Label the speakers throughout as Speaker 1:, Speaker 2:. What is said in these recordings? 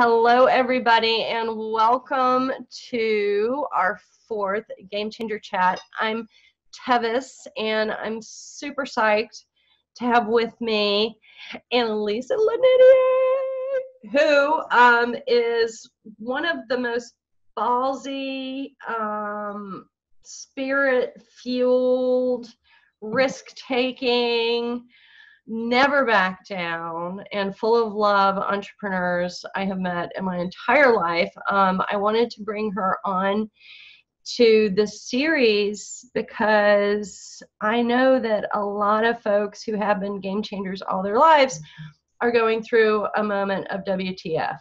Speaker 1: Hello, everybody, and welcome to our fourth Game Changer Chat. I'm Tevis, and I'm super psyched to have with me Annelise Lonidier, who is one of the most ballsy, spirit-fueled, risk-taking, never back down, and full of love entrepreneurs I have met in my entire life. I wanted to bring her on to this series because I know that a lot of folks who have been game changers all their lives are going through a moment of WTF.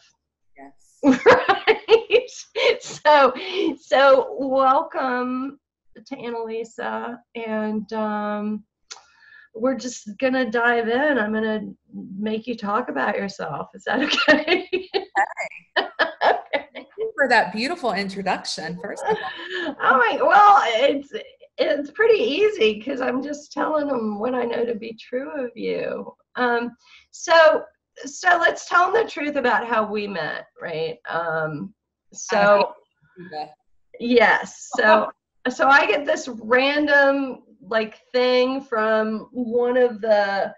Speaker 2: Yes.
Speaker 1: Right? So welcome to Annelise, and we're just going to dive in. I'm going to make you talk about yourself. Is that okay?
Speaker 2: Okay. For that beautiful introduction, first of all.
Speaker 1: Oh my, well, it's pretty easy because I'm just telling them what I know to be true of you. So let's tell them the truth about how we met, right? Yes. So I get this random thing from one of the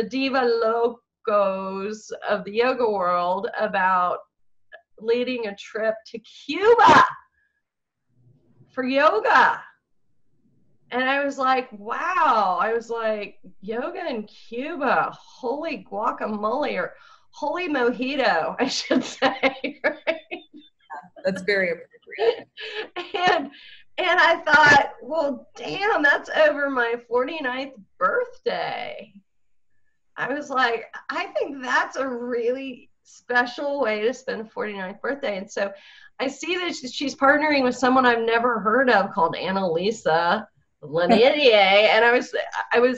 Speaker 1: diva locos of the yoga world about leading a trip to Cuba for yoga. And I was like, wow. I was like, yoga in Cuba, holy guacamole, or holy mojito, I should say. Right?
Speaker 2: That's very appropriate.
Speaker 1: And I thought, well, damn, that's over my 49th birthday. I was like, I think that's a really special way to spend a 49th birthday. And so I see that she's partnering with someone I've never heard of called Annelise Lonidier. And I was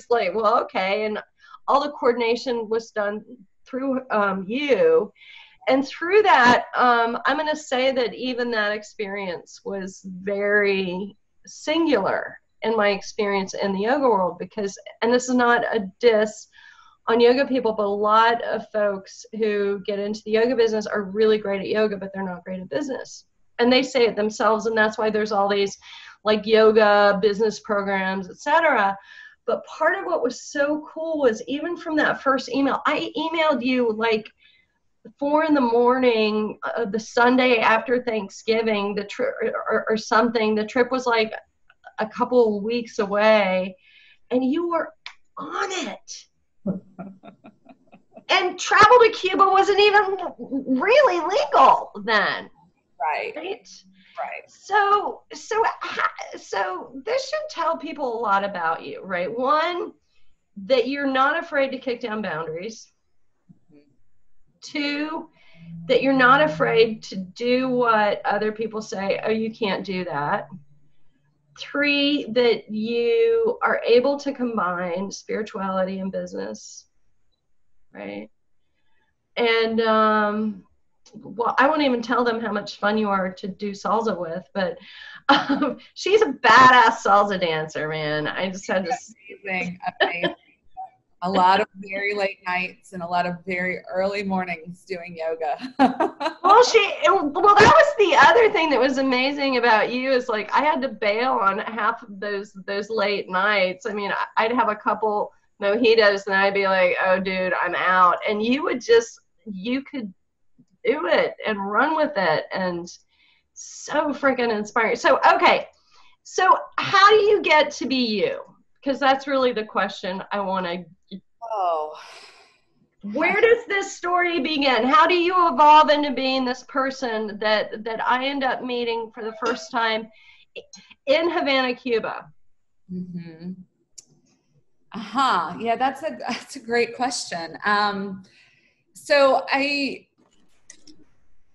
Speaker 1: like, well, okay. And all the coordination was done through you. And through that, I'm going to say that even that experience was very singular in my experience in the yoga world because, and this is not a diss on yoga people, but a lot of folks who get into the yoga business are really great at yoga, but they're not great at business. And they say it themselves, and that's why there's all these yoga business programs, etc. But part of what was so cool was even from that first email, I emailed you 4 a.m, the Sunday after Thanksgiving, the trip or something. The trip was a couple of weeks away, and you were on it. And travel to Cuba wasn't even really legal then.
Speaker 2: Right.
Speaker 1: So this should tell people a lot about you, right? One, that you're not afraid to kick down boundaries. 2, that you're not afraid to do what other people say, oh, you can't do that. 3, that you are able to combine spirituality and business, right? And, well, I won't even tell them how much fun you are to do salsa with, but she's a badass salsa dancer, man. I just had to...
Speaker 2: Amazing. A lot of very late nights and a lot of very early mornings doing yoga.
Speaker 1: Well, that was the other thing that was amazing about you is I had to bail on half of those late nights. I mean, I'd have a couple mojitos and I'd be like, oh, dude, I'm out. And you could do it and run with it. And so freaking inspiring. So, okay. So how do you get to be you? Because that's really the question I want to...
Speaker 2: Oh.
Speaker 1: Where does this story begin? How do you evolve into being this person that I end up meeting for the first time in Havana, Cuba?
Speaker 2: Mm-hmm. Yeah, that's a great question. So I'm a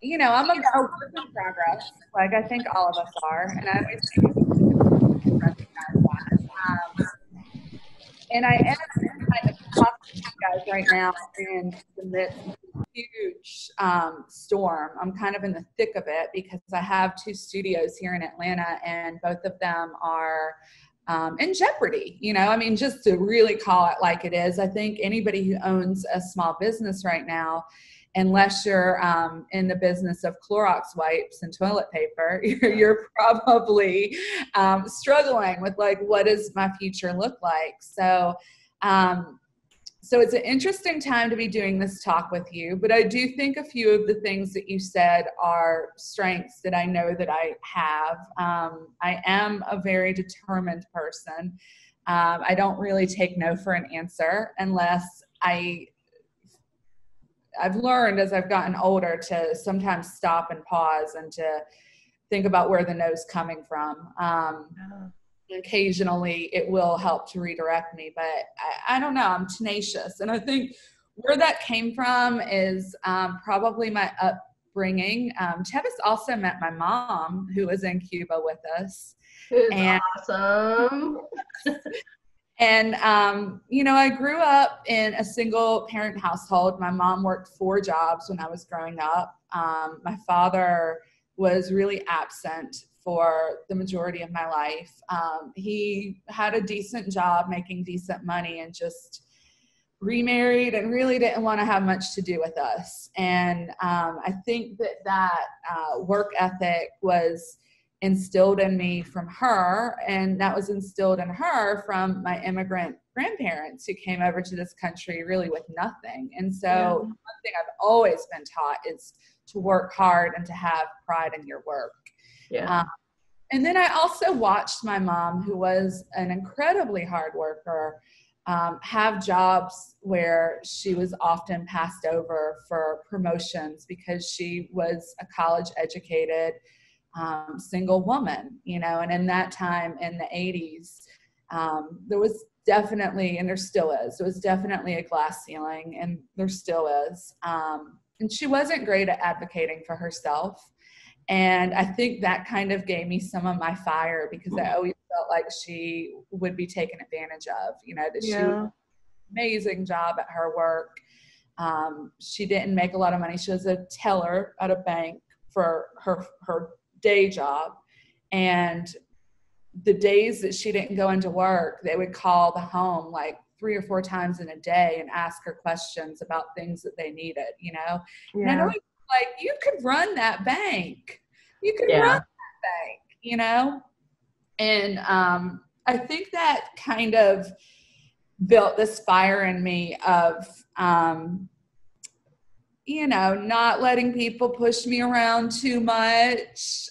Speaker 2: work in progress, like I think all of us are, and I always recognize that. And I am kind of talking to you guys right now in the midst of a huge storm. I'm kind of in the thick of it because I have 2 studios here in Atlanta, and both of them are in jeopardy, I mean, just to really call it like it is. I think anybody who owns a small business right now, unless you're in the business of Clorox wipes and toilet paper, you're probably struggling with like, what does my future look like? So it's an interesting time to be doing this talk with you, but I do think a few of the things that you said are strengths that I know that I have. I am a very determined person. I don't really take no for an answer unless I've learned as I've gotten older to sometimes stop and pause and to think about where the no's coming from. Occasionally it will help to redirect me, but I don't know, I'm tenacious. And I think where that came from is probably my upbringing. Tevis also met my mom, who was in Cuba with us.
Speaker 1: Who's awesome.
Speaker 2: And, I grew up in a single parent household. My mom worked 4 jobs when I was growing up. My father was really absent for the majority of my life. He had a decent job making decent money and just remarried and really didn't want to have much to do with us. And I think that work ethic was instilled in me from her, and that was instilled in her from my immigrant grandparents who came over to this country really with nothing. And so one thing I've always been taught is to work hard and to have pride in your work.
Speaker 1: Yeah.
Speaker 2: And then I also watched my mom, who was an incredibly hard worker, have jobs where she was often passed over for promotions because she was a college educated single woman, and in that time in the 80s, there was definitely, and there still is, there was definitely a glass ceiling, and there still is. And she wasn't great at advocating for herself. And I think that kind of gave me some of my fire, because I always felt like she would be taken advantage of, that she would do an amazing job at her work. She didn't make a lot of money. She was a teller at a bank for her day job. And the days that she didn't go into work, they would call the home like 3 or 4 times in a day and ask her questions about things that they needed, And I'd always like, you could run that bank. You could run that bank, And I think that kind of built this fire in me of, not letting people push me around too much,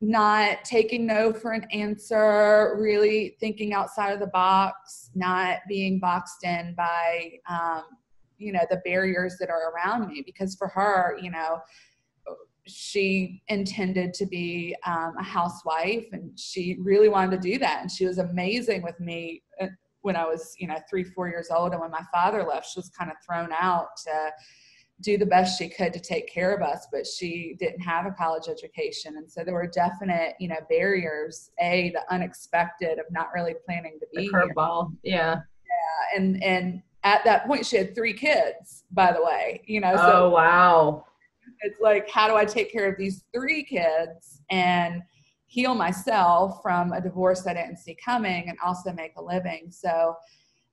Speaker 2: not taking no for an answer, really thinking outside of the box, not being boxed in by, the barriers that are around me. Because for her, she intended to be a housewife, and she really wanted to do that. And she was amazing with me when I was, 3, 4 years old. And when my father left, she was kind of thrown out to do the best she could to take care of us, but she didn't have a college education. And so there were definite, barriers, the unexpected of not really planning to be here.
Speaker 1: Curveball. Yeah.
Speaker 2: And at that point she had 3 kids, by the way,
Speaker 1: Oh, wow.
Speaker 2: It's like, how do I take care of these 3 kids and heal myself from a divorce I didn't see coming and also make a living? So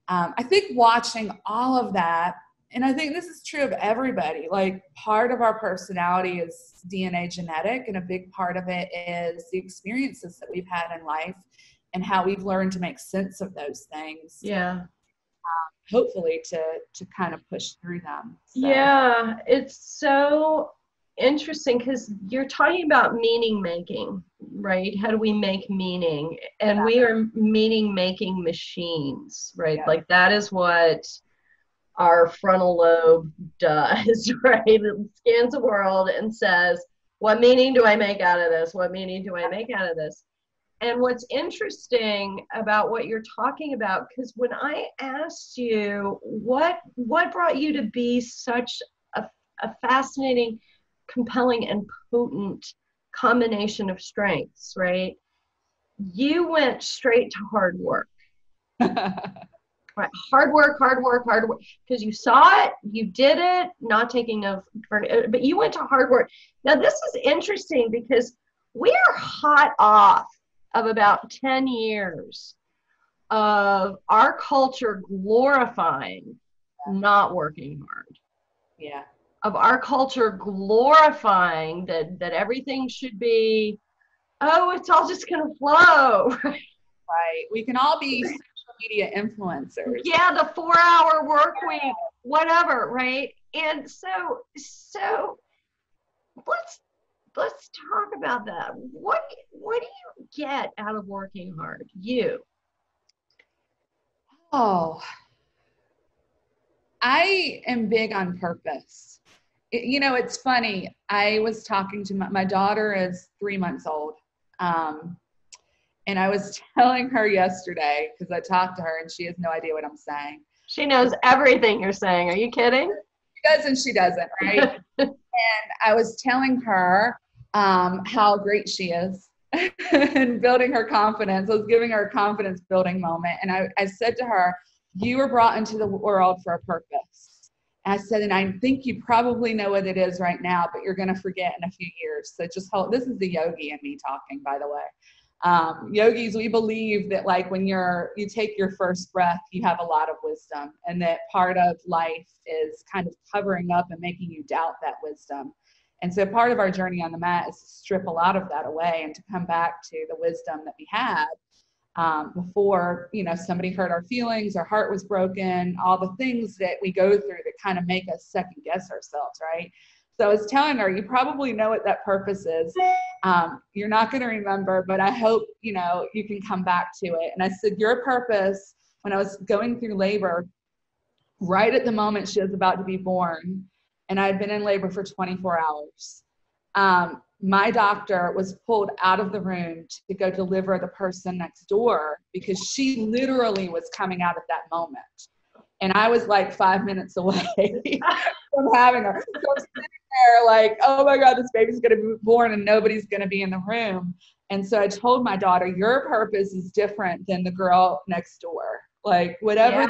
Speaker 2: I think watching all of that, and I think this is true of everybody, like part of our personality is DNA genetic, and a big part of it is the experiences that we've had in life and how we've learned to make sense of those things.
Speaker 1: Yeah.
Speaker 2: Hopefully to kind of push through them. So.
Speaker 1: Yeah, it's so interesting because you're talking about meaning making, right? How do we make meaning? And we are meaning making machines, right? Yeah. Like that is what our frontal lobe does, right? It scans the world and says, what meaning do I make out of this? What meaning do I make out of this? And what's interesting about what you're talking about, because when I asked you what brought you to be such a fascinating, compelling, and potent combination of strengths, right? You went straight to hard work. Right. Hard work, because you saw it, you did it, not taking no for, but you went to hard work. Now this is interesting because we are hot off of about 10 years of our culture glorifying not working hard.
Speaker 2: Yeah.
Speaker 1: Of our culture glorifying that everything should be, oh, it's all just going to flow.
Speaker 2: Right. We can all be social media influencers.
Speaker 1: Yeah, the 4-hour work week, whatever, right? And so let's talk about that. What do you get out of working hard? You.
Speaker 2: Oh, I am big on purpose. It's funny. I was talking to my daughter is 3 months old. And I was telling her yesterday, because I talked to her and she has no idea what I'm saying.
Speaker 1: She knows everything you're saying. Are you kidding?
Speaker 2: She does and she doesn't, right? And I was telling her how great she is and building her confidence. I was giving her a confidence building moment. And I said to her, you were brought into the world for a purpose. And I said, and I think you probably know what it is right now, but you're going to forget in a few years. So just hold. This is the yogi in me talking, by the way. Yogis, we believe that like when you take your first breath, you have a lot of wisdom, and that part of life is kind of covering up and making you doubt that wisdom. And so part of our journey on the mat is to strip a lot of that away and to come back to the wisdom that we had before, somebody hurt our feelings, our heart was broken, all the things that we go through that kind of make us second guess ourselves, right? So I was telling her, you probably know what that purpose is. You're not going to remember, but I hope, you can come back to it. And I said, your purpose, when I was going through labor, right at the moment she was about to be born, and I had been in labor for 24 hours, my doctor was pulled out of the room to go deliver the person next door because she literally was coming out at that moment. And I was like 5 minutes away from having her. So I'm sitting there like, oh my God, this baby's going to be born and nobody's going to be in the room. And so I told my daughter, your purpose is different than the girl next door. Like whatever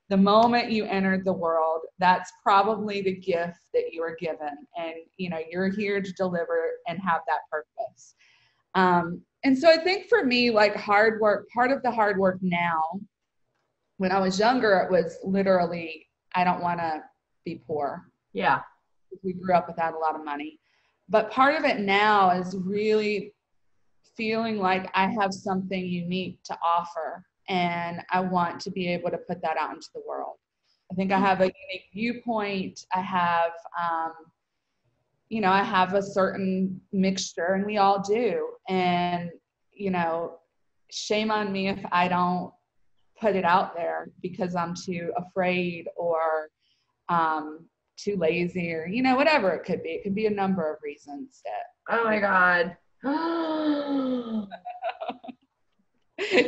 Speaker 2: the moment you entered the world, that's probably the gift that you were given. And, you're here to deliver and have that purpose. And so I think for me, like hard work, part of the hard work now, when I was younger, it was literally, I don't want to be poor.
Speaker 1: Yeah.
Speaker 2: We grew up without a lot of money. But part of it now is really feeling like I have something unique to offer. And I want to be able to put that out into the world. I think I have a unique viewpoint. I have, I have a certain mixture, and we all do. And, shame on me if I don't put it out there because I'm too afraid or too lazy or, whatever it could be. It could be a number of reasons that.
Speaker 1: Oh my God.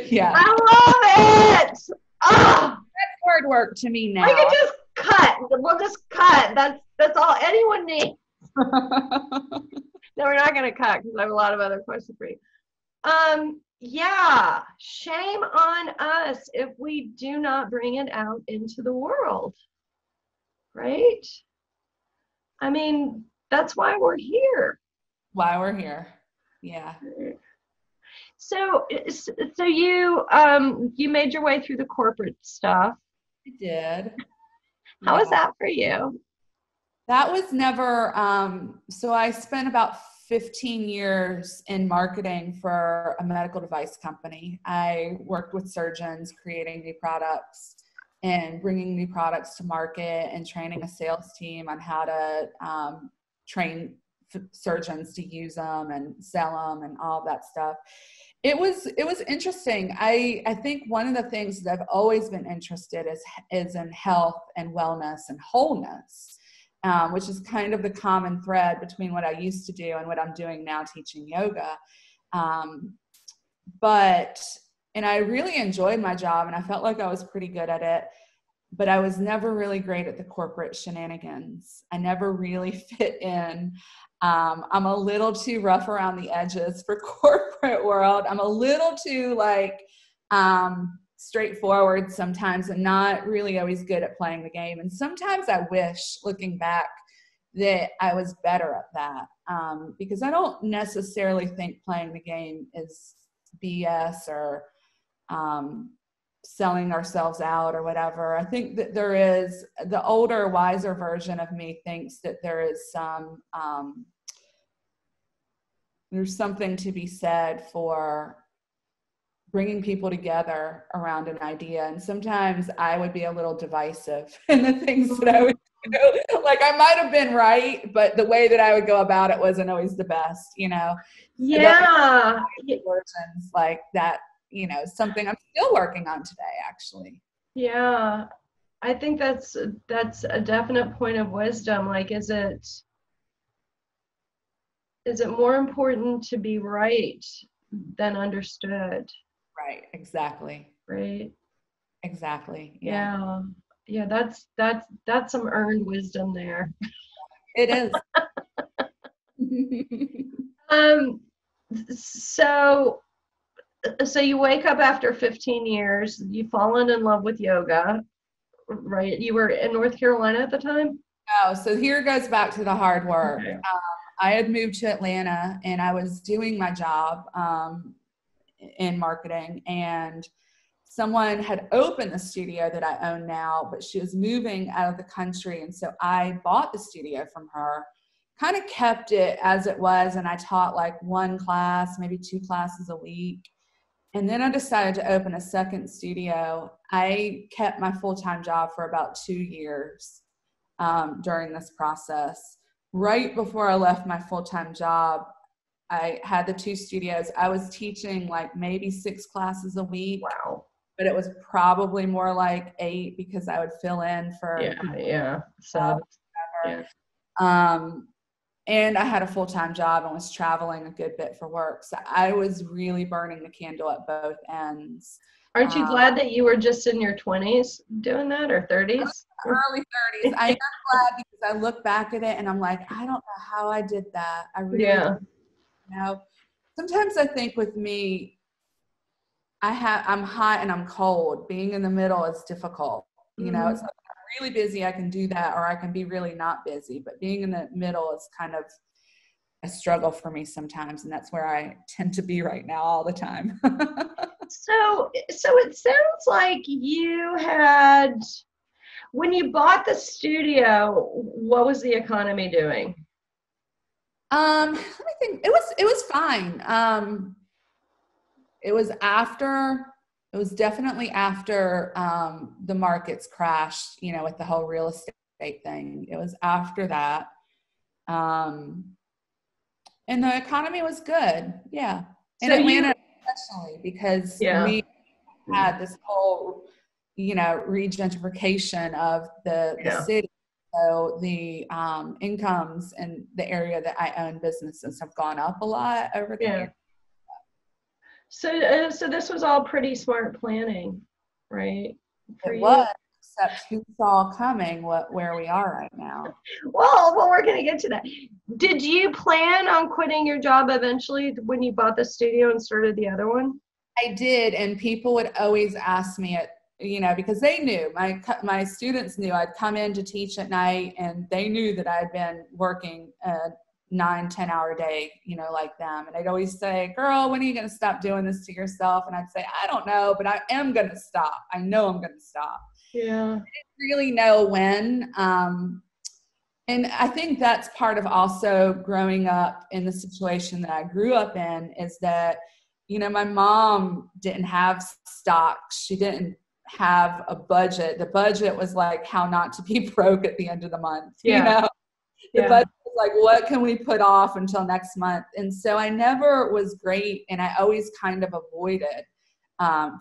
Speaker 2: Yeah.
Speaker 1: I love it. Oh,
Speaker 2: that's hard work to me now.
Speaker 1: We can just cut. We'll just cut. That's all anyone needs. No, we're not going to cut because I have a lot of other questions for you. Yeah, shame on us if we do not bring it out into the world, right? I mean, that's why we're here.
Speaker 2: Yeah.
Speaker 1: So you made your way through the corporate stuff.
Speaker 2: I did.
Speaker 1: How was that for you?
Speaker 2: That was never, so I spent about 15 years in marketing for a medical device company. I worked with surgeons creating new products and bringing new products to market and training a sales team on how to train surgeons to use them and sell them and all that stuff. It was interesting. I think one of the things that I've always been interested is in health and wellness and wholeness. Which is kind of the common thread between what I used to do and what I'm doing now, teaching yoga. And I really enjoyed my job and I felt like I was pretty good at it, but I was never really great at the corporate shenanigans. I never really fit in. I'm a little too rough around the edges for corporate world. I'm a little too straightforward sometimes and not really always good at playing the game. And sometimes I wish, looking back, that I was better at that. Because I don't necessarily think playing the game is BS or selling ourselves out or whatever. I think that there is, the older, wiser version of me thinks that there is some, there's something to be said for bringing people together around an idea. And sometimes I would be a little divisive in the things that I would do. Like I might have been right, but the way that I would go about it wasn't always the best, you know?
Speaker 1: Yeah.
Speaker 2: Versions like that, you know, something I'm still working on today, actually.
Speaker 1: Yeah. I think that's a definite point of wisdom. Like, is it more important to be right than understood?
Speaker 2: Right. Exactly.
Speaker 1: Right.
Speaker 2: Exactly.
Speaker 1: Yeah. Yeah. That's some earned wisdom there.
Speaker 2: It is.
Speaker 1: So you wake up after 15 years, you've fallen in love with yoga, right? You were in North Carolina at the time?
Speaker 2: Oh, so here goes back to the hard work.
Speaker 1: Okay.
Speaker 2: I had moved to Atlanta and I was doing my job in marketing, and someone had opened the studio that I own now, but she was moving out of the country. And so I bought the studio from her, kind of kept it as it was. And I taught like one class, maybe 2 classes a week. And then I decided to open a second studio. I kept my full-time job for about 2 years during this process. Right before I left my full-time job, I had the 2 studios. I was teaching like maybe 6 classes a week.
Speaker 1: Wow.
Speaker 2: But it was probably more like 8 because I would fill in for
Speaker 1: yeah. So yeah.
Speaker 2: And I had a full-time job and was traveling a good bit for work. So I was really burning the candle at both ends.
Speaker 1: Aren't you glad that you were just in your 20s doing that, or 30s?
Speaker 2: Early 30s. I am glad because I look back at it and I'm like, I don't know how I did that. I really don't, you know. Sometimes I think with me, I'm hot and I'm cold. Being in the middle is difficult. You know, it's like I'm really busy, I can do that, or I can be really not busy. But being in the middle is kind of a struggle for me sometimes, and that's where I tend to be right now all the time.
Speaker 1: So it sounds like you had, when you bought the studio, what was the economy doing?
Speaker 2: Let me think. It was fine. It was definitely after the markets crashed, you know, with the whole real estate thing. It was after that. And the economy was good. Yeah. In Atlanta, especially because we had this whole, you know, regentrification of the city. So the incomes in the area that I own businesses have gone up a lot over the years.
Speaker 1: So this was all pretty smart planning, right?
Speaker 2: It was, except who saw coming where we are right now.
Speaker 1: Well, we're going to get to that. Did you plan on quitting your job eventually when you bought the studio and started the other one?
Speaker 2: I did, and people would always ask me you know, because they knew, my students knew I'd come in to teach at night, and they knew that I'd been working 9-10 hour day, you know, like them. And I'd always say, girl, when are you going to stop doing this to yourself? And I'd say, I don't know, but I am going to stop. I know I'm going to stop.
Speaker 1: Yeah.
Speaker 2: I didn't really know when. And I think that's part of also growing up in the situation that I grew up in, is that, you know, my mom didn't have stock. She didn't have a budget. The budget was like how not to be broke at the end of the month. You know? The budget was like, what can we put off until next month? And so I never was great, and I always kind of avoided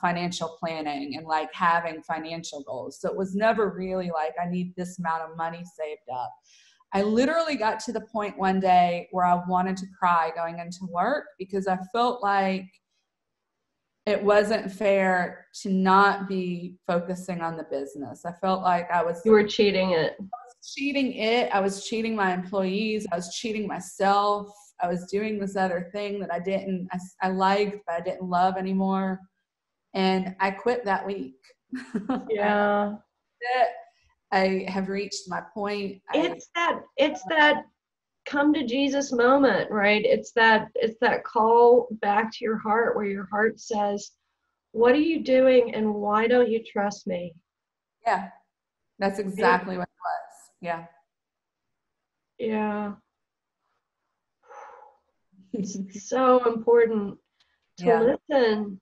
Speaker 2: financial planning and like having financial goals. So it was never really like, I need this amount of money saved up. I literally got to the point one day where I wanted to cry going into work, because I felt like it wasn't fair to not be focusing on the business. I felt like you were cheating it. I was cheating it. I was cheating my employees. I was cheating myself. I was doing this other thing that I liked, but I didn't love anymore. And I quit that week.
Speaker 1: Yeah.
Speaker 2: I have reached my point.
Speaker 1: It's that come to Jesus moment, right? It's that call back to your heart where your heart says, what are you doing and why don't you trust me?
Speaker 2: Yeah, that's exactly what it was. Yeah.
Speaker 1: Yeah. It's so important to listen.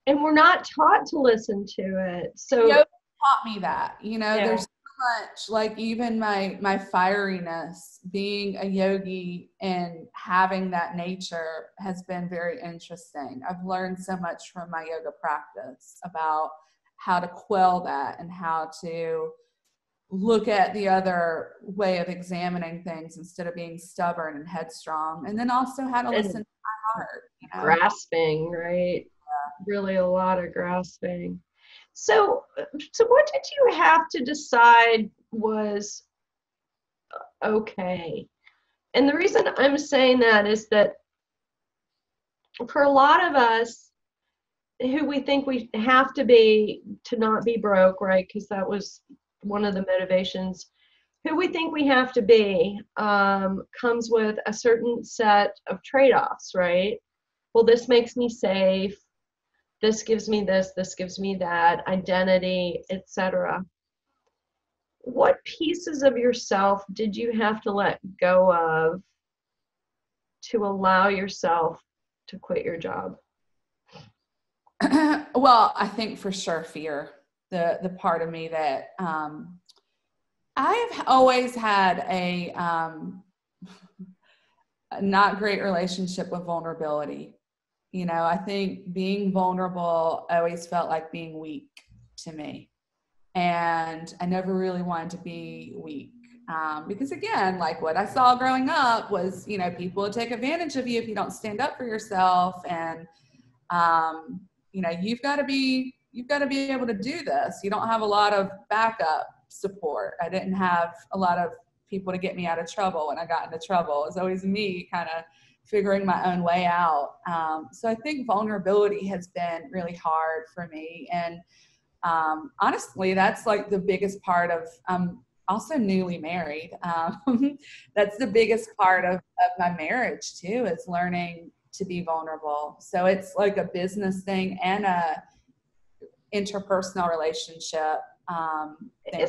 Speaker 1: And we're not taught to listen to it. So
Speaker 2: yoga taught me that, there's
Speaker 1: yeah.
Speaker 2: so much, like even my fieriness, being a yogi and having that nature has been very interesting. I've learned so much from my yoga practice about how to quell that and how to look at the other way of examining things instead of being stubborn and headstrong, and then also how to listen to my heart,
Speaker 1: grasping, right? Really a lot of grasping. So what did you have to decide was okay? And the reason I'm saying that is that for a lot of us who we think we have to be to not be broke, right? Because that was one of the motivations. Who we think we have to be comes with a certain set of trade-offs, right? Well, this makes me safe. This gives me this gives me that, identity, etc. What pieces of yourself did you have to let go of to allow yourself to quit your job?
Speaker 2: Well, I think for sure fear, the part of me that I've always had a not great relationship with vulnerability. I think being vulnerable always felt like being weak to me. And I never really wanted to be weak. Because again, like what I saw growing up was, people would take advantage of you if you don't stand up for yourself. And, you've got to be able to do this. You don't have a lot of backup support. I didn't have a lot of people to get me out of trouble when I got into trouble. It was always me kind of figuring my own way out. So I think vulnerability has been really hard for me. And honestly, that's like the biggest part of, also newly married. That's the biggest part of my marriage too, is learning to be vulnerable. So it's like a business thing and a interpersonal relationship thing.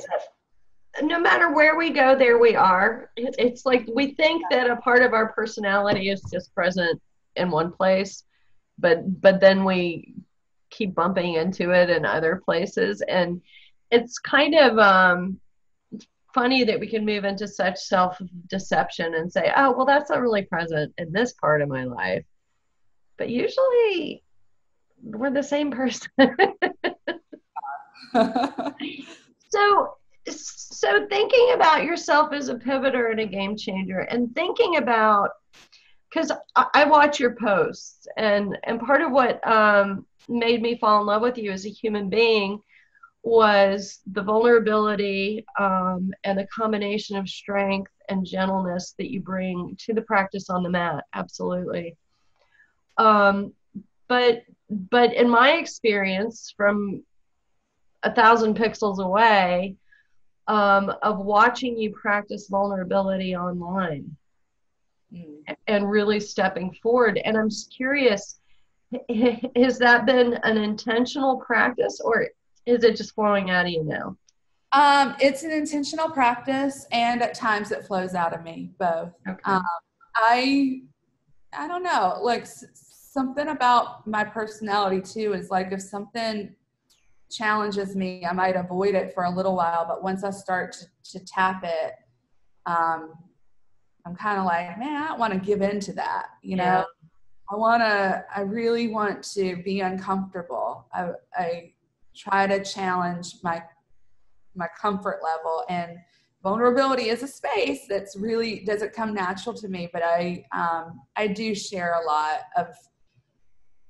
Speaker 1: No matter where we go, there we are. It's like we think that a part of our personality is just present in one place, but then we keep bumping into it in other places. And it's kind of funny that we can move into such self-deception and say, oh, well, that's not really present in this part of my life. But usually we're the same person. So thinking about yourself as a pivoter and a game changer, and thinking about, because I watch your posts, and part of what made me fall in love with you as a human being was the vulnerability and the combination of strength and gentleness that you bring to the practice on the mat. Absolutely. But in my experience, from 1,000 pixels away, of watching you practice vulnerability online and really stepping forward. And I'm just curious, has that been an intentional practice, or is it just flowing out of you now?
Speaker 2: It's an intentional practice, and at times it flows out of me, both.
Speaker 1: Okay.
Speaker 2: I don't know, like something about my personality too is like if something challenges me, I might avoid it for a little while, but once I start to tap it, I'm kind of like, man, I don't want to give in to that.
Speaker 1: Yeah.
Speaker 2: I really want to be uncomfortable. I try to challenge my comfort level, and vulnerability is a space that's really doesn't come natural to me, but I do share a lot of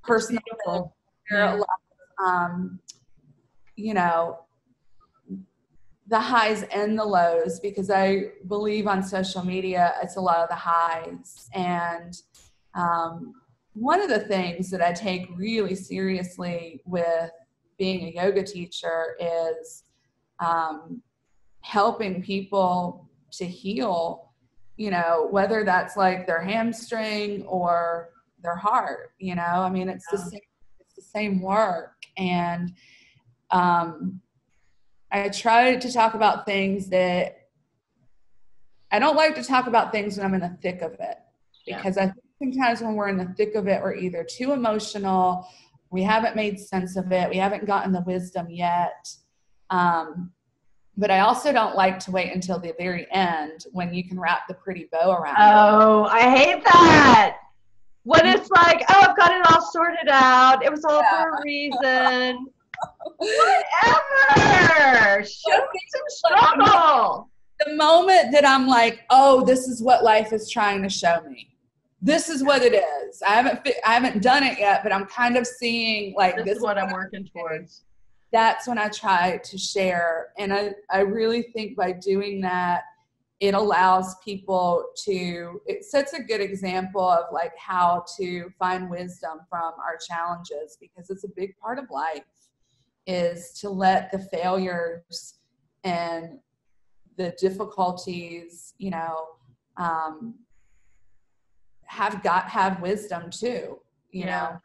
Speaker 2: personal,
Speaker 1: Yeah.
Speaker 2: a lot of, the highs and the lows, because I believe on social media, it's a lot of the highs. And one of the things that I take really seriously with being a yoga teacher is helping people to heal, you know, whether that's like their hamstring or their heart, you know, I mean, it's the same work. And I try to talk about things that I don't like to talk about things when I'm in the thick of it, because I think sometimes when we're in the thick of it, we're either too emotional, we haven't made sense of it, we haven't gotten the wisdom yet. But I also don't like to wait until the very end when you can wrap the pretty bow around it.
Speaker 1: Oh, I hate that. When it's like, oh, I've got it all sorted out. It was all for a reason. Whatever. Show me some struggle.
Speaker 2: The moment that I'm like, oh, this is what life is trying to show me. This is what it is. I haven't done it yet, but I'm kind of seeing like
Speaker 1: this is what I'm working towards.
Speaker 2: That's when I try to share. And I really think by doing that, it allows people to, it sets a good example of like how to find wisdom from our challenges, because it's a big part of life, is to let the failures and the difficulties, you know, have wisdom too, you know.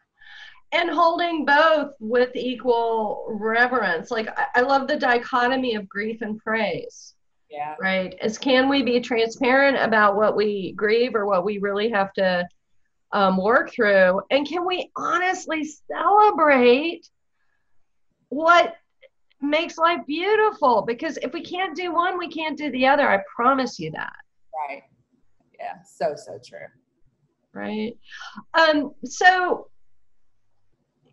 Speaker 1: And holding both with equal reverence. Like, I love the dichotomy of grief and praise.
Speaker 2: Yeah.
Speaker 1: Right. As can we be transparent about what we grieve or what we really have to work through? And can we honestly celebrate what makes life beautiful? Because if we can't do one, we can't do the other. I promise you that.
Speaker 2: Right. Yeah. So true.
Speaker 1: Right. So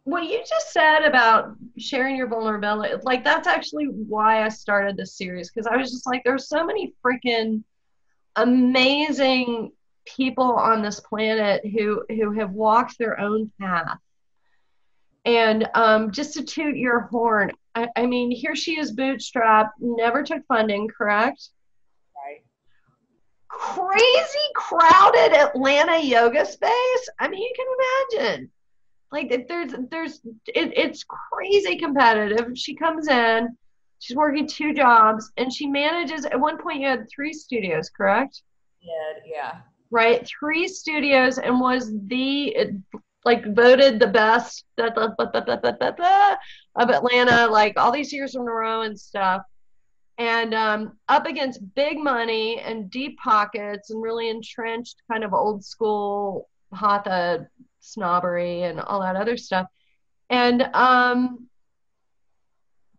Speaker 1: what you just said about sharing your vulnerability, like that's actually why I started this series, because I was just like, there's so many freaking amazing people on this planet who have walked their own path. And just to toot your horn, I mean, here she is bootstrapped, never took funding, correct?
Speaker 2: Right.
Speaker 1: Crazy crowded Atlanta yoga space. I mean, you can imagine. Like it's crazy competitive. She comes in, she's working 2 jobs, and she manages, at one point you had 3 studios, correct?
Speaker 2: Yeah.
Speaker 1: Right, 3 studios, and was voted the best of Atlanta, like all these years in a row and stuff. And up against big money and deep pockets and really entrenched kind of old school Hatha snobbery and all that other stuff. And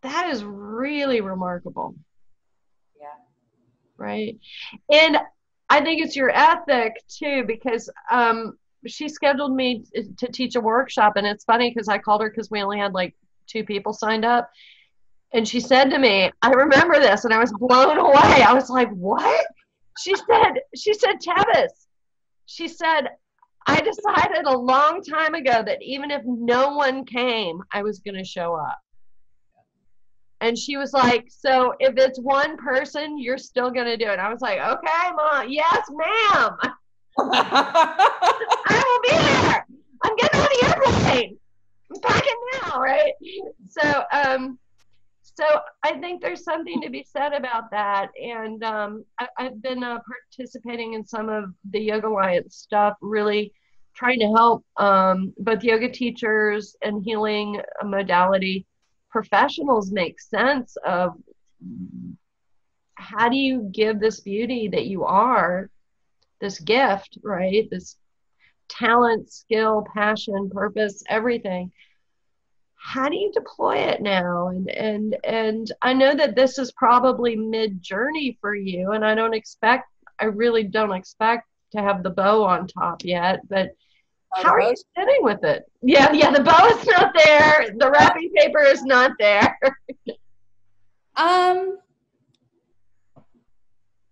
Speaker 1: that is really remarkable.
Speaker 2: Yeah.
Speaker 1: Right. And I think it's your ethic too, because she scheduled me to teach a workshop. And it's funny because I called her because we only had like 2 people signed up. And she said to me, I remember this, and I was blown away. I was like, what? She said, Tevis, she said, I decided a long time ago that even if no one came, I was going to show up. And she was like, so if it's one person, you're still going to do it. I was like, okay, Mom. Yes, ma'am. I will be there. I'm getting on the airplane. I'm packing now, right? So I think there's something to be said about that. And I've been participating in some of the Yoga Alliance stuff, really trying to help both yoga teachers and healing modality professionals make sense of how do you give this beauty that you are, this gift, right? This talent, skill, passion, purpose, everything. How do you deploy it now? And I know that this is probably mid-journey for you, and I really don't expect to have the bow on top yet, but how are you sitting with it? Yeah, the bow is not there. The wrapping paper is not there.
Speaker 2: I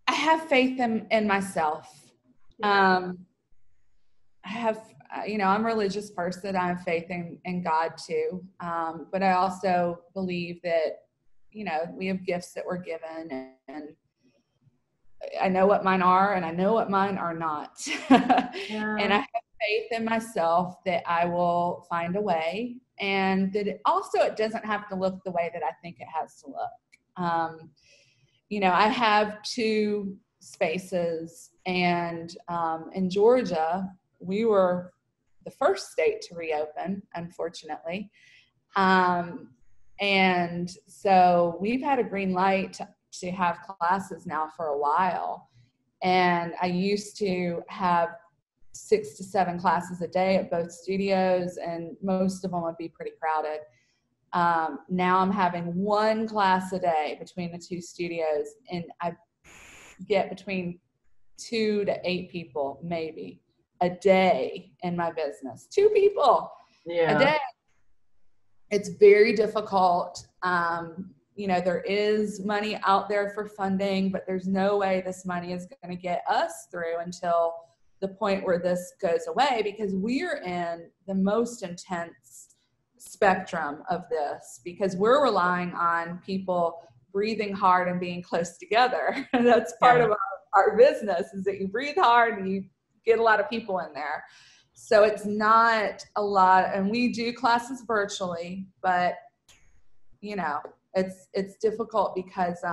Speaker 2: have faith in myself. I have, I'm a religious person. I have faith in God too. But I also believe that, we have gifts that we're given, and I know what mine are and I know what mine are not. Yeah. And I have faith in myself that I will find a way, and that it doesn't have to look the way that I think it has to look. I have 2 spaces, and in Georgia, we were the first state to reopen, unfortunately. And so we've had a green light to have classes now for a while. And I used to have 6 to 7 classes a day at both studios, and most of them would be pretty crowded. Now I'm having 1 class a day between the 2 studios, and I get between 2 to 8 people maybe a day in my business. 2 people a day. It's very difficult. There is money out there for funding, but there's no way this money is going to get us through until the point where this goes away, because we're in the most intense spectrum of this, because we're relying on people breathing hard and being close together. And that's part of our business, is that you breathe hard and you get a lot of people in there. So it's not a lot, and we do classes virtually, but it's difficult because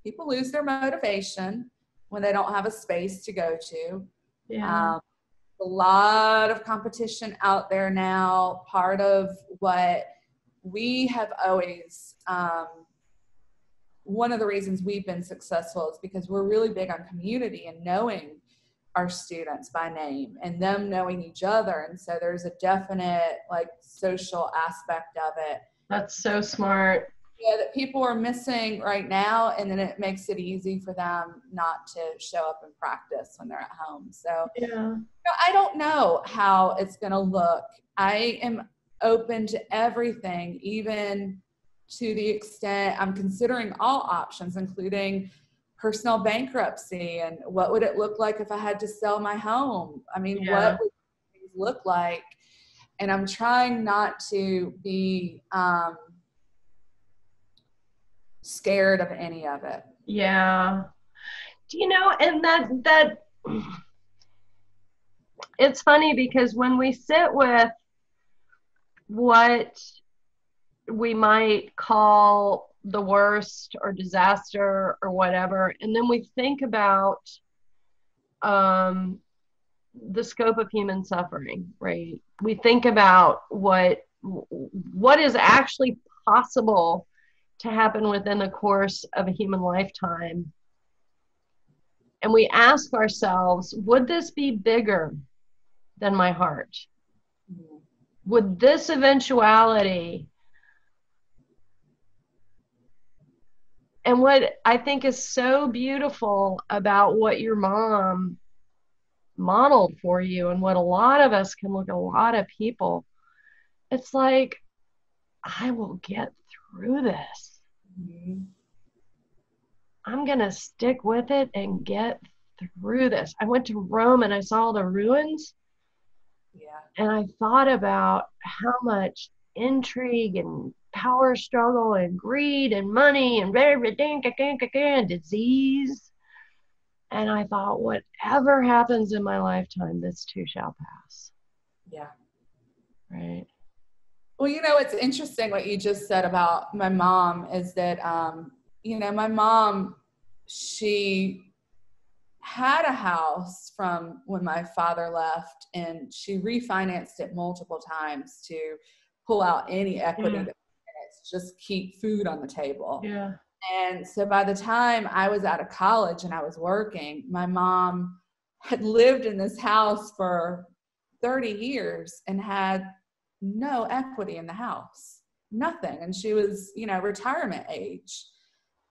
Speaker 2: people lose their motivation when they don't have a space to go to. A lot of competition out there now. Part of what we have always, one of the reasons we've been successful is because we're really big on community and knowing our students by name and them knowing each other. And so there's a definite social aspect of it.
Speaker 1: That's so smart.
Speaker 2: Yeah, that people are missing right now, and then it makes it easy for them not to show up and practice when they're at home. So I don't know how it's going to look. I am open to everything, even to the extent I'm considering all options, including personal bankruptcy, and what would it look like if I had to sell my home? I mean, what would things look like? And I'm trying not to be scared of any of it.
Speaker 1: Yeah. And that it's funny, because when we sit with what we might call the worst or disaster or whatever, and then we think about the scope of human suffering, right? We think about what is actually possible to happen within the course of a human lifetime. And we ask ourselves, would this be bigger than my heart? Would this eventuality? And what I think is so beautiful about what your mom modeled for you, and what a lot of us can look at, a lot of people, it's like, I will get through this. I'm going to stick with it and get through this. I went to Rome and I saw the ruins. And I thought about how much intrigue and power struggle and greed and money and disease. And I thought, whatever happens in my lifetime, this too shall pass.
Speaker 2: Yeah.
Speaker 1: Right.
Speaker 2: Well, it's interesting what you just said about my mom, is that, my mom, she had a house from when my father left, and she refinanced it multiple times to pull out any equity that to just keep food on the table.
Speaker 1: Yeah.
Speaker 2: And so by the time I was out of college and I was working, my mom had lived in this house for 30 years and had no equity in the house, nothing. And she was, retirement age.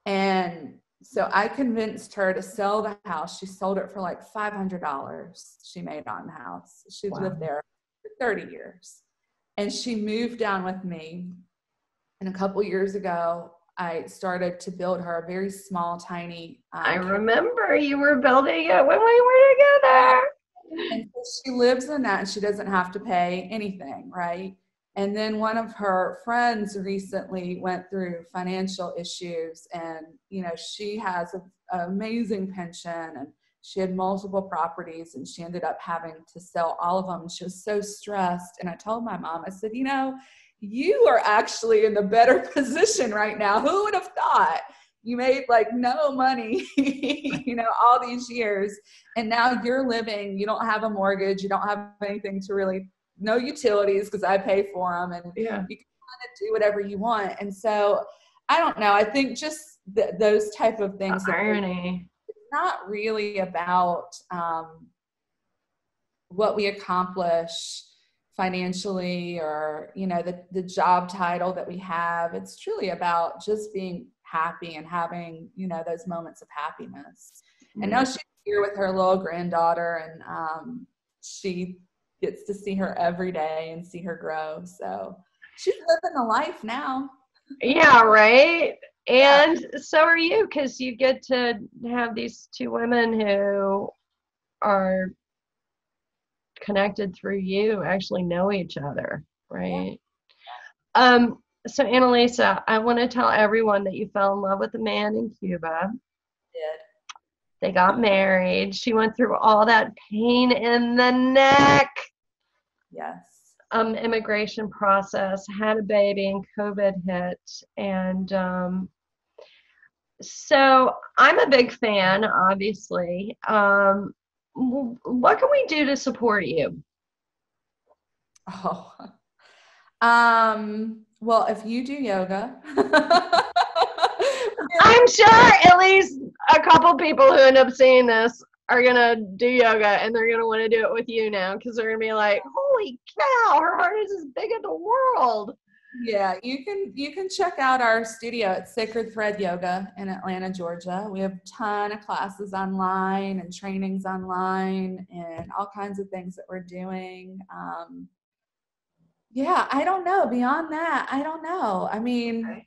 Speaker 2: And so I convinced her to sell the house. She sold it for like $500 she made on the house. She'd lived there for 30 years. And she moved down with me. And a couple years ago, I started to build her a very small, tiny.
Speaker 1: I remember you were building it when we were together.
Speaker 2: And so she lives in that, and she doesn't have to pay anything, right? And then one of her friends recently went through financial issues, and, she has an amazing pension, and she had multiple properties, and she ended up having to sell all of them. And she was so stressed. And I told my mom, I said, you are actually in the better position right now. Who would have thought? you made like no money, all these years. And now you're living, you don't have a mortgage, you don't have anything to really, no utilities because I pay for them, and you can kind of do whatever you want. And so I don't know. I think just those type of things.
Speaker 1: The irony.
Speaker 2: It's not really about what we accomplish financially or, the job title that we have. It's truly about just being happy and having, those moments of happiness. And now she's here with her little granddaughter, and she gets to see her every day and see her grow. So she's living the life now.
Speaker 1: Yeah, right. And so are you, because you get to have these two women who are connected through you, actually know each other, right? Yeah. So Annelise, I want to tell everyone that you fell in love with a man in Cuba.
Speaker 2: Did.
Speaker 1: They got married. She went through all that pain in the neck.
Speaker 2: Yes.
Speaker 1: Immigration process, had a baby, and COVID hit. And so I'm a big fan, obviously. What can we do to support you?
Speaker 2: Oh, well, if you do yoga,
Speaker 1: I'm sure at least a couple people who end up seeing this are gonna do yoga, and they're gonna want to do it with you now, because they're gonna be like, holy cow, her heart is as big as the world.
Speaker 2: Yeah, you can check out our studio at Sacred Thread Yoga in Atlanta, Georgia. We have a ton of classes online and trainings online and all kinds of things that we're doing. Yeah, I don't know. Beyond that, I don't know. I mean,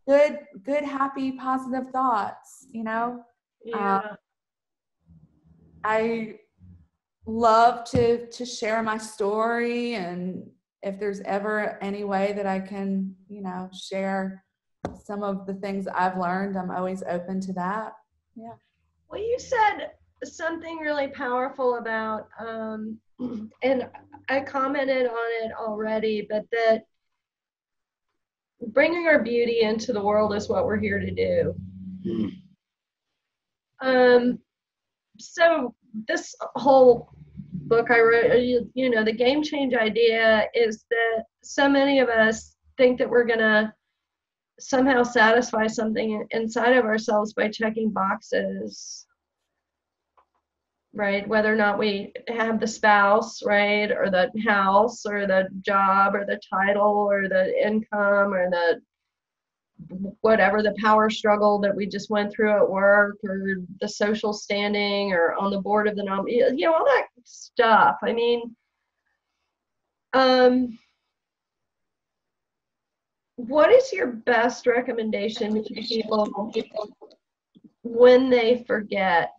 Speaker 2: good, happy, positive thoughts,
Speaker 1: Yeah.
Speaker 2: I love to share my story, and if there's ever any way that I can, share some of the things I've learned, I'm always open to that. Yeah.
Speaker 1: Well, you said something really powerful about, and I commented on it already, but that bringing our beauty into the world is what we're here to do. So this whole book I wrote, the game change idea is that so many of us think that we're gonna somehow satisfy something inside of ourselves by checking boxes, right? Whether or not we have the spouse, right, or the house, or the job, or the title, or the income, or the whatever, the power struggle that we just went through at work, or the social standing, or on the board of the all that stuff. I mean, what is your best recommendation to people when they forget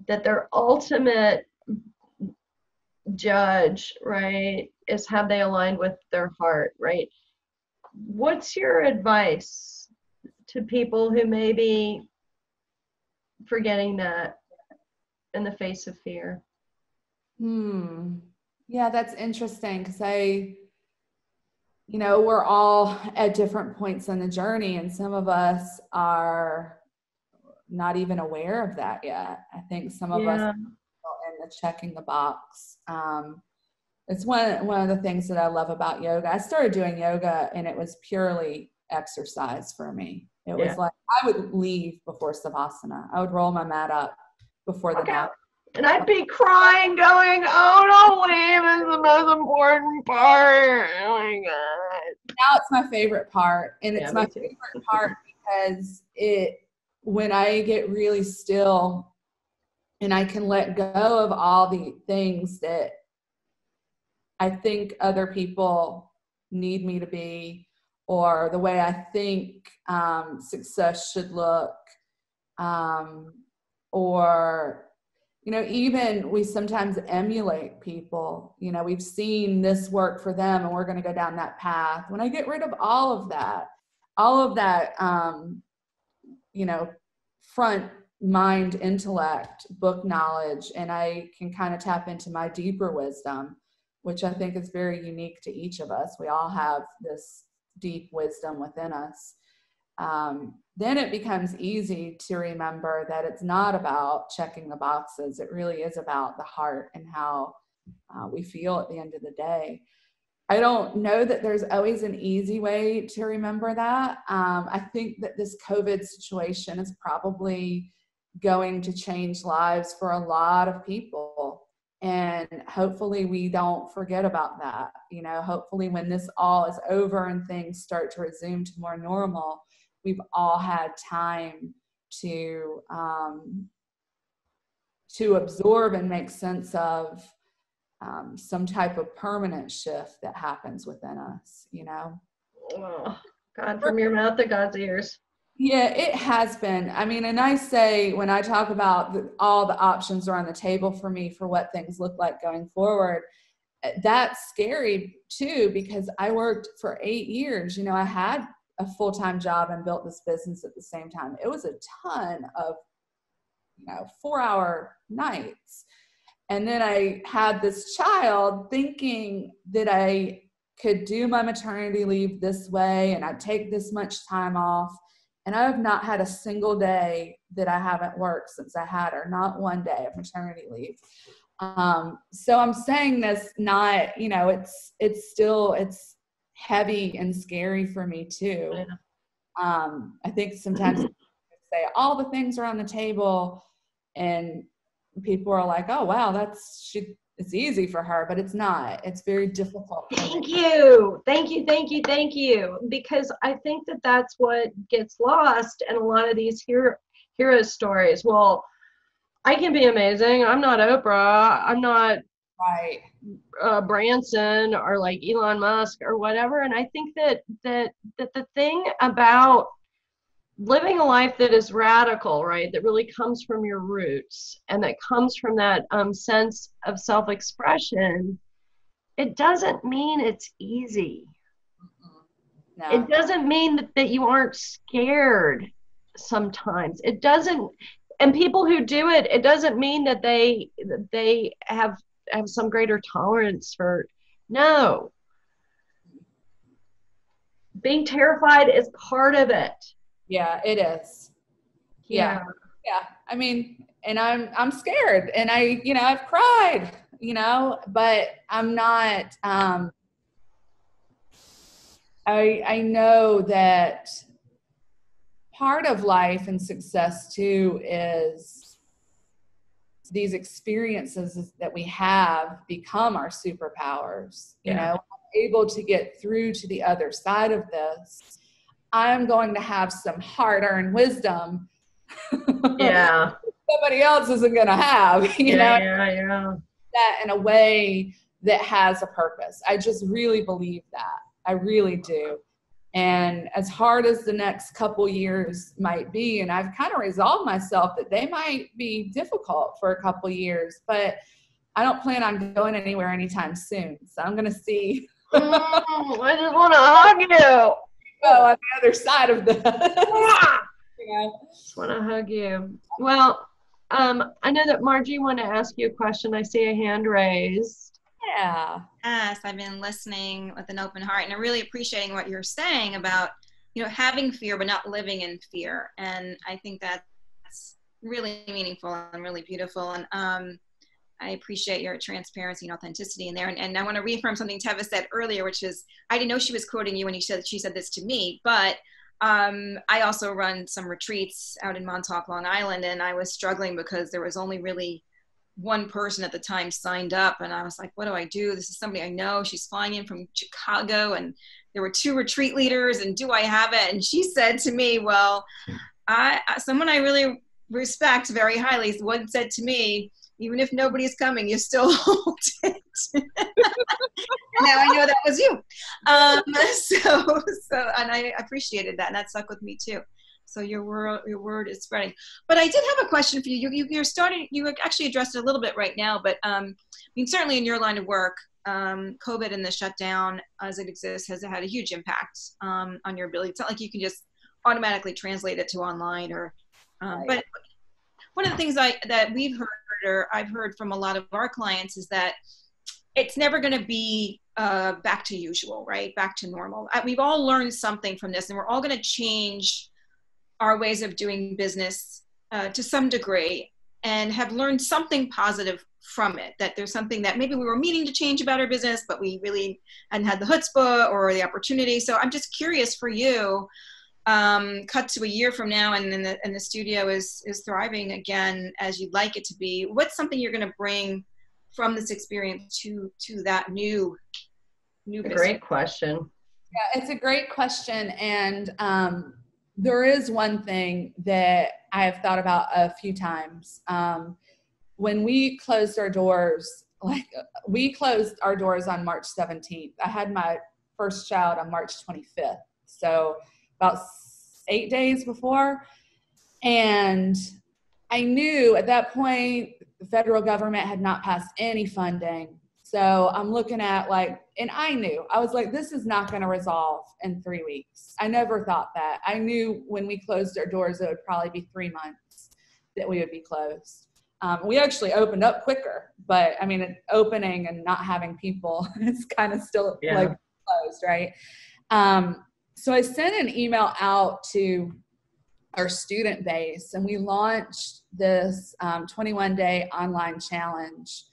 Speaker 1: that their ultimate judge, right, is have they aligned with their heart, right? What's your advice to people who may be forgetting that in the face of fear?
Speaker 2: Yeah, that's interesting, because we're all at different points in the journey, and some of us are not even aware of that yet. I think some of us are in the checking the box. It's one of the things that I love about yoga. I started doing yoga, and it was purely exercise for me. It was like I would leave before Savasana. I would roll my mat up before the mat.
Speaker 1: And I'd be crying, going, oh, don't leave, it's the most important part. Oh my God.
Speaker 2: Now it's my favorite part. And it's my favorite part because when I get really still and I can let go of all the things that I think other people need me to be, or the way I think success should look, or, even we sometimes emulate people. We've seen this work for them and we're going to go down that path. When I get rid of all of that, front mind, intellect, book knowledge, and I can kind of tap into my deeper wisdom, which I think is very unique to each of us. We all have this deep wisdom within us. then it becomes easy to remember that it's not about checking the boxes. It really is about the heart and how we feel at the end of the day. I don't know that there's always an easy way to remember that. I think that this COVID situation is probably going to change lives for a lot of people. And hopefully we don't forget about that. You know, hopefully when this all is over and things start to resume to more normal, we've all had time to absorb and make sense of some type of permanent shift that happens within us, you know?
Speaker 1: Oh, God, from your mouth to God's ears.
Speaker 2: Yeah, it has been. I mean, and I say, when I talk about all the options are on the table for me for what things look like going forward, that's scary too, because I worked for 8 years. You know, I had a full-time job and built this business at the same time. It was a ton of, 4-hour nights. And then I had this child, thinking that I could do my maternity leave this way and I'd take this much time off. And I have not had a single day that I haven't worked since I had her, not one day of maternity leave. So I'm saying this not, it's heavy and scary for me too.
Speaker 1: Yeah.
Speaker 2: I think sometimes say all the things are on the table and people are like, oh, wow, it's easy for her, but it's not. It's very difficult.
Speaker 1: Thank you. Because I think that that's what gets lost in a lot of these hero stories. Well, I can be amazing. I'm not Oprah. I'm not
Speaker 2: right.
Speaker 1: Branson or like Elon Musk or whatever. And I think that the thing about living a life that is radical, right, that really comes from your roots and that comes from that sense of self-expression, it doesn't mean it's easy. No. It doesn't mean that you aren't scared sometimes. It doesn't, and people who do it, it doesn't mean that they have some greater tolerance for, no. Being terrified is part of it.
Speaker 2: Yeah, it is. Yeah. I mean, and I'm scared, and I've cried, but I'm not, I know that part of life and success too is these experiences that we have become our superpowers, able to get through to the other side of this. I'm going to have some hard-earned wisdom.
Speaker 1: Yeah.
Speaker 2: Somebody else isn't going to have,
Speaker 1: Yeah.
Speaker 2: That in a way that has a purpose. I just really believe that. I really do. And as hard as the next couple years might be, and I've kind of resolved myself that they might be difficult for a couple years, but I don't plan on going anywhere anytime soon. So I'm going to see.
Speaker 1: I just want to hug you.
Speaker 2: Oh, on the other side of the
Speaker 1: just want to hug you. Well, I know that Margie wanted to ask you a question. I see a hand raised.
Speaker 2: Yeah.
Speaker 3: Yes, I've been listening with an open heart, and I'm really appreciating what you're saying about, having fear but not living in fear. And I think that's really meaningful and really beautiful. And I appreciate your transparency and authenticity in there. And I want to reaffirm something Tevis said earlier, which is, I didn't know she was quoting you when she said this to me, but I also run some retreats out in Montauk, Long Island, and I was struggling because there was only really one person at the time signed up, and I was like, what do I do? This is somebody I know. She's flying in from Chicago, and there were 2 retreat leaders, and do I have it? And she said to me, well, someone I really respect very highly once said to me, even if nobody's coming, you still hold it. Now I know that was you. So, and I appreciated that, and that stuck with me too. So your word is spreading. But I did have a question for you. You actually addressed it a little bit right now, but certainly in your line of work, COVID and the shutdown as it exists has had a huge impact on your ability. It's not like you can just automatically translate it to online
Speaker 2: Right.
Speaker 3: But one of the things that we've heard, or I've heard from a lot of our clients, is that it's never going to be back to usual, right? Back to normal. We've all learned something from this, and we're all going to change our ways of doing business to some degree, and have learned something positive from it, that there's something that maybe we were meaning to change about our business, but we really hadn't had the chutzpah or the opportunity. So I'm just curious for you, cut to a year from now, and the studio is thriving again as you'd like it to be. What's something you're going to bring from this experience to that new business?
Speaker 1: Great question.
Speaker 2: Yeah, it's a great question. And there is one thing that I have thought about a few times. When we closed our doors, we closed our doors on March 17th. I had my first child on March 25th. So about 8 days before. And I knew at that point, the federal government had not passed any funding. So I'm looking at and I knew, I was like, this is not going to resolve in 3 weeks. I never thought that. I knew when we closed our doors, it would probably be 3 months that we would be closed. We actually opened up quicker, but I mean, opening and not having people is kind of still closed, right? So I sent an email out to our student base, and we launched this 21-day online challenge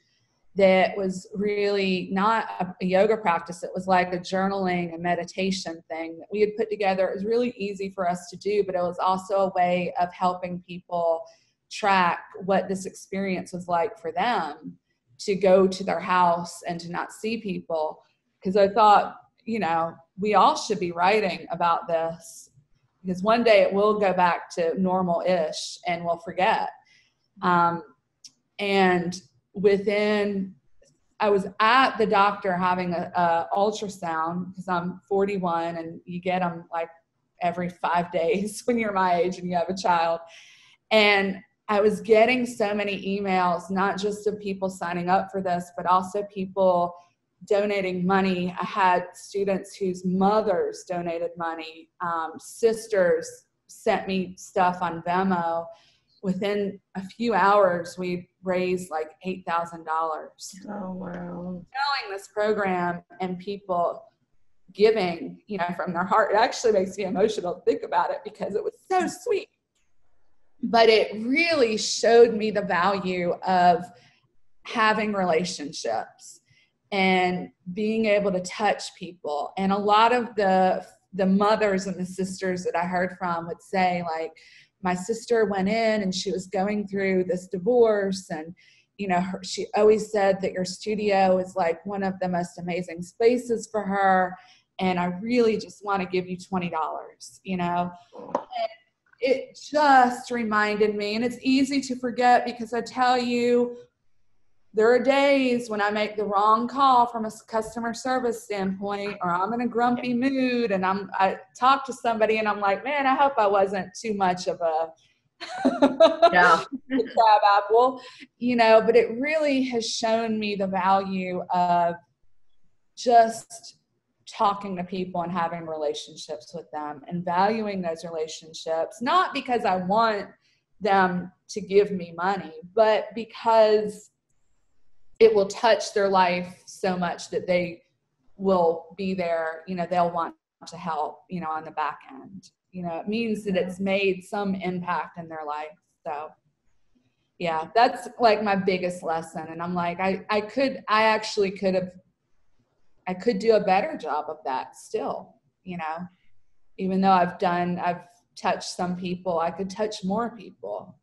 Speaker 2: that was really not a yoga practice. It was like a journaling and meditation thing that we had put together. It was really easy for us to do, but it was also a way of helping people track what this experience was like for them to go to their house and to not see people. Because I thought, we all should be writing about this, because one day it will go back to normal-ish and we'll forget. And I was at the doctor having a ultrasound, because I'm 41 and you get them every 5 days when you're my age and you have a child. And I was getting so many emails, not just of people signing up for this, but also people donating money. I had students whose mothers donated money. Sisters sent me stuff on Venmo. Within a few hours, we raised $8,000.
Speaker 1: Oh, wow.
Speaker 2: Knowing this program and people giving, from their heart, it actually makes me emotional to think about it, because it was so sweet. But it really showed me the value of having relationships and being able to touch people. And a lot of the mothers and the sisters that I heard from would say, my sister went in and she was going through this divorce, and she always said that your studio is one of the most amazing spaces for her, and I really just want to give you $20, And it just reminded me, and it's easy to forget, because I tell you, there are days when I make the wrong call from a customer service standpoint, or I'm in a grumpy mood and I talk to somebody and I'm like, man, I hope I wasn't too much of a crab apple, but it really has shown me the value of just talking to people and having relationships with them and valuing those relationships, not because I want them to give me money, but because it will touch their life so much that they will be there, they'll want to help, on the back end. It means that it's made some impact in their life. So yeah, that's my biggest lesson. And I'm I could do a better job of that still, even though I've touched some people, I could touch more people,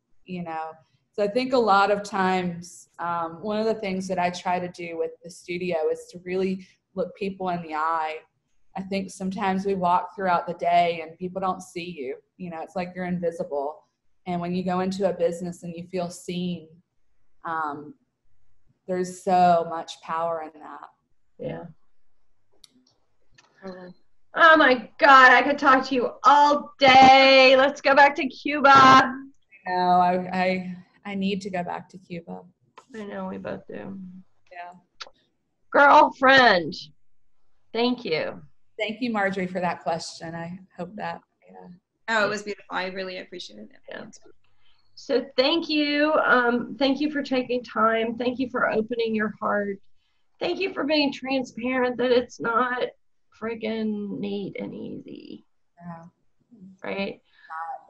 Speaker 2: So I think a lot of times, one of the things that I try to do with the studio is to really look people in the eye. I think sometimes we walk throughout the day and people don't see you. It's like you're invisible. And when you go into a business and you feel seen, there's so much power in that.
Speaker 1: Yeah. Oh my God, I could talk to you all day. Let's go back to Cuba.
Speaker 2: No, I need to go back to Cuba.
Speaker 1: I know, we both do.
Speaker 2: Yeah.
Speaker 1: Girlfriend, thank you.
Speaker 2: Thank you, Marjorie, for that question. I hope that, yeah.
Speaker 3: Oh, it was beautiful. I really appreciated it.
Speaker 1: Yeah. So thank you. Thank you for taking time. Thank you for opening your heart. Thank you for being transparent that it's not freaking neat and easy.
Speaker 2: Yeah.
Speaker 1: Right?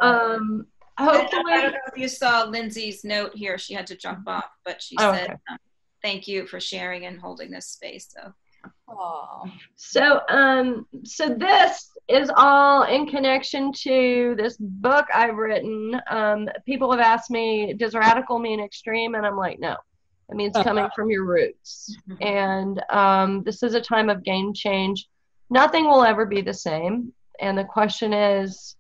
Speaker 1: Hopefully.
Speaker 3: I don't know if you saw Lindsay's note here. She had to jump off, but she
Speaker 1: Oh,
Speaker 3: said,
Speaker 1: okay.
Speaker 3: thank you for sharing and holding this space. So.
Speaker 1: So this is all in connection to this book I've written. People have asked me, does radical mean extreme? And I'm like, no, it means coming from your roots. And this is a time of game change. Nothing will ever be the same. And the question is,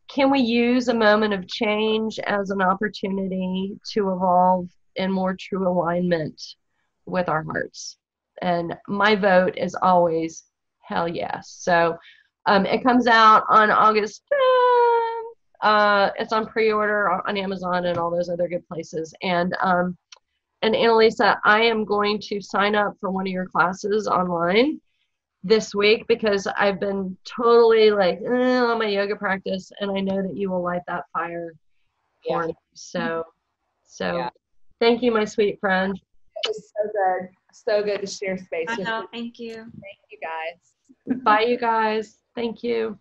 Speaker 1: can we use a moment of change as an opportunity to evolve in more true alignment with our hearts? And my vote is always hell yes. So it comes out on August 10th. It's on pre-order on Amazon and all those other good places. And Annelise, I am going to sign up for one of your classes online this week because I've been totally like on my yoga practice, and I know that you will light that fire for me. So thank you, my sweet friend.
Speaker 2: It was so good. So good to share space with you.
Speaker 3: Thank you.
Speaker 2: Thank you guys.
Speaker 1: Bye, you guys. Thank you.